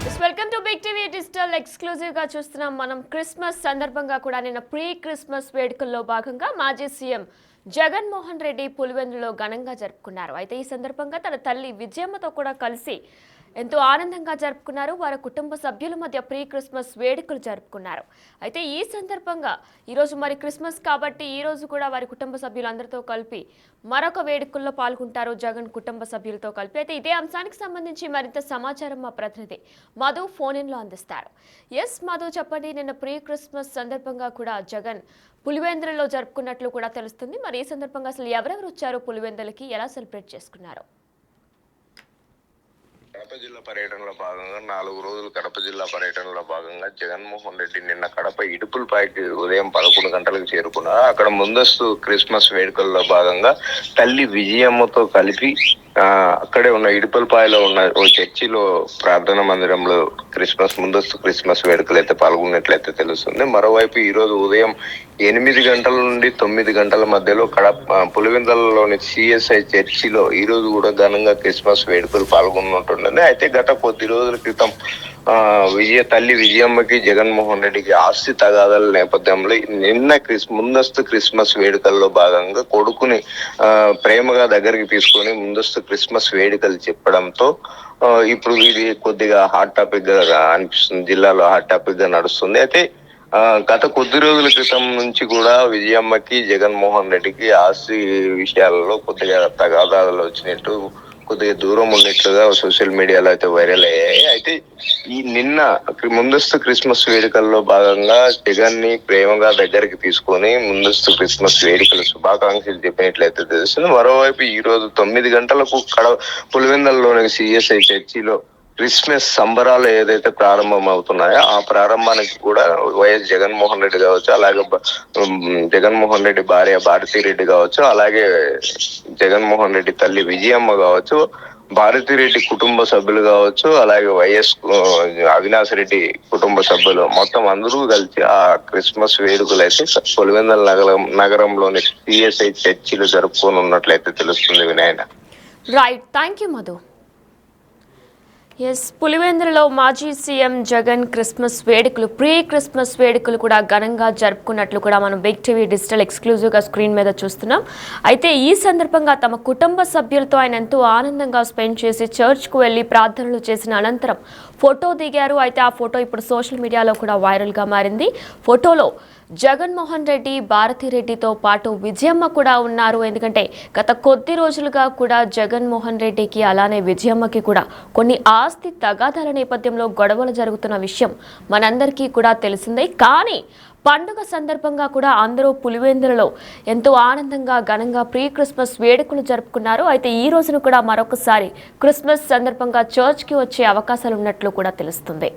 Welcome to big TV digital exclusive గా చూస్తున్నాం. మనం క్రిస్మస్ సందర్భంగా కూడా నిన్న ప్రీ క్రిస్మస్ వేడుకల్లో భాగంగా మాజీ సీఎం జగన్మోహన్ రెడ్డి పులివెందులో ఘనంగా జరుపుకున్నారు. అయితే ఈ సందర్భంగా తన తల్లి విజయమ్మతో కూడా కలిసి ఎంతో ఆనందంగా జరుపుకున్నారు. వారి కుటుంబ సభ్యుల మధ్య ప్రీ క్రిస్మస్ వేడుకలు జరుపుకున్నారు. అయితే ఈ సందర్భంగా ఈరోజు మరి క్రిస్మస్ కాబట్టి ఈ రోజు కూడా వారి కుటుంబ సభ్యులందరితో కలిపి మరొక వేడుకల్లో పాల్గొంటారు జగన్ కుటుంబ సభ్యులతో కలిపి. అయితే ఇదే అంశానికి సంబంధించి మరింత సమాచారం మా ప్రతినిధి మధు ఫోన్ ఇన్ లో అందిస్తారు. ఎస్ మధు, చెప్పండి. నిన్న ప్రీ క్రిస్మస్ సందర్భంగా కూడా జగన్ పులివెందులలో జరుపుకున్నట్లు కూడా తెలుస్తుంది. మరి ఈ సందర్భంగా అసలు ఎవరెవరు వచ్చారు పులివెందులకి, ఎలా సెలబ్రేట్ చేసుకున్నారు? కడప జిల్లా పర్యటనలో భాగంగా 4 రోజులు కడప జిల్లా పర్యటనలో భాగంగా జగన్మోహన్ రెడ్డి నిన్న కడప ఇడుపులపాయకి ఉదయం 11 గంటలకు చేరుకున్నారు. అక్కడ ముందస్తు క్రిస్మస్ వేడుకల్లో భాగంగా తల్లి విజయమ్మతో కలిపి అక్కడే ఉన్న ఇడుపులపాయలో ఉన్న ఓ చర్చిలో ప్రార్థన మందిరంలో ముందస్తు క్రిస్మస్ వేడుకలు అయితే పాల్గొన్నట్లయితే తెలుస్తుంది. మరోవైపు ఈ రోజు ఉదయం 8 గంటల నుండి 9 గంటల మధ్యలో పులివెందులలోని సిఎస్ఐ చర్చిలో ఈ రోజు కూడా ఘనంగా క్రిస్మస్ వేడుకలు పాల్గొన్నట్టుండీ. అయితే గత కొద్ది రోజుల క్రితం తల్లి విజయమ్మకి జగన్మోహన్ రెడ్డికి ఆస్తి తగాదాల నేపథ్యంలో నిన్న ముందస్తు క్రిస్మస్ వేడుకల్లో భాగంగా కొడుకుని ప్రేమగా దగ్గరికి తీసుకొని ముందస్తు క్రిస్మస్ వేడుకలు చెప్పడంతో ఇప్పుడు ఇది కొద్దిగా హాట్ టాపిక్ గా అనిపిస్తుంది. జిల్లాలో హాట్ టాపిక్ గా నడుస్తుంది. అయితే గత కొద్ది రోజుల క్రితం నుంచి కూడా విజయమ్మకి జగన్మోహన్ రెడ్డికి ఆస్తి విషయాలలో కొద్దిగా తగాదాలు వచ్చినట్టు, కొద్దిగా దూరం ఉన్నట్లుగా సోషల్ మీడియాలో అయితే వైరల్ అయ్యాయి. అయితే ఈ నిన్న ముందస్తు క్రిస్మస్ వేడుకల్లో భాగంగా జగన్ ని ప్రేమగా దగ్గరికి తీసుకొని ముందస్తు క్రిస్మస్ వేడుకలు శుభాకాంక్షలు చెప్పినట్లయితే తెలుస్తుంది. మరోవైపు ఈ రోజు 9 గంటలకు పులివెందులలోని సిఎస్ఐ చర్చిలో క్రిస్మస్ సంబరాలు ఏదైతే ప్రారంభం అవుతున్నాయో ఆ ప్రారంభానికి కూడా వైఎస్ జగన్మోహన్ రెడ్డి కావచ్చు, అలాగే జగన్మోహన్ రెడ్డి భార్య భారతీ రెడ్డి కావచ్చు, అలాగే జగన్మోహన్ రెడ్డి తల్లి విజయమ్మ కావచ్చు, భారతీ రెడ్డి కుటుంబ సభ్యులు కావచ్చు, అలాగే వైఎస్ అవినాష్ రెడ్డి కుటుంబ సభ్యులు మొత్తం అందరూ కలిసి ఆ క్రిస్మస్ వేడుకలు అయితే పులివెందుల నగరంలోని సిఎస్ఐ చర్చిలు జరుపుకొని ఉన్నట్లయితే తెలుస్తుంది. వినాయన right, thank you Madhu. Yes, పులివెందులలో మాజీ సీఎం జగన్ క్రిస్మస్ వేడుకలు, ప్రీ క్రిస్మస్ వేడుకలు కూడా ఘనంగా జరుపుకున్నట్లు కూడా మనం బిగ్ టీవీ డిజిటల్ ఎక్స్క్లూజివ్గా స్క్రీన్ మీద చూస్తున్నాం. అయితే ఈ సందర్భంగా తమ కుటుంబ సభ్యులతో ఆయన ఎంతో ఆనందంగా స్పెండ్ చేసి చర్చ్కు వెళ్ళి ప్రార్థనలు చేసిన అనంతరం ఫోటో దిగారు. అయితే ఆ ఫోటో ఇప్పుడు సోషల్ మీడియాలో కూడా వైరల్గా మారింది. ఫోటోలో జగన్మోహన్ రెడ్డి, భారతిరెడ్డితో పాటు విజయమ్మ కూడా ఉన్నారు. ఎందుకంటే గత కొద్ది రోజులుగా కూడా జగన్మోహన్ రెడ్డికి అలానే విజయమ్మకి కూడా కొన్ని ఆస్తి తగాదాల నేపథ్యంలో గొడవలు జరుగుతున్న విషయం మనందరికీ కూడా తెలిసిందే. కానీ పండుగ సందర్భంగా కూడా అందరూ పులివెందులలో ఎంతో ఆనందంగా ఘనంగా ప్రీ క్రిస్మస్ వేడుకలు జరుపుకున్నారు. అయితే ఈ రోజున కూడా మరొకసారి క్రిస్మస్ సందర్భంగా చర్చ్కి వచ్చే అవకాశాలు ఉన్నట్లు కూడా తెలుస్తుంది.